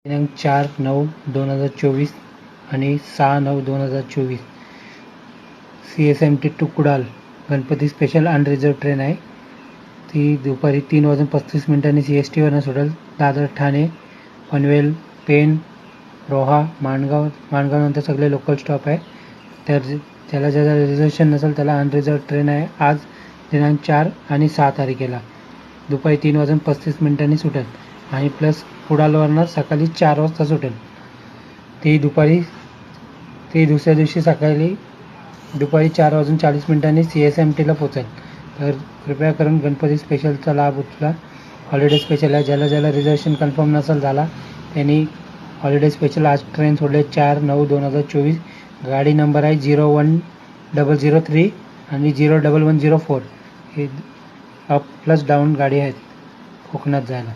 दिनांक 4/9/2024 आणि 6/9/2024 CSMT to Kudal Ganpati special unreserved train आहे. ती दुपारी 3:35 CSTवरून सुटेल. दादर, ठाणे, पनवेल, पेण, रोहा, माणगावनंतर सगळे लोकल स्टॉप आहे. तर ज्याला रिझर्वेशन नसेल त्याला अनरिझर्व ट्रेन आहे. आज दिनांक 4 आणि 6 तारखेला दुपारी 3:35 सुटेल आणि प्लस कुडालवरनं सकाळी 4 वाजता सुटेल. ती दुसऱ्या दिवशी सकाळी दुपारी 4:40 CSMTला पोचेल. तर कृपया करून गणपती स्पेशलचा लाभ उचला. हॉलिडे स्पेशल आहे. ज्याला रिझर्वेशन कन्फर्म नसेल झाला त्यांनी हॉलिडे स्पेशल आज ट्रेन सोडले 4/9/2024. गाडी नंबर आहे 0103 आणि 01104. हे अप प्लस डाऊन गाडी आहेत कोकणात जायला.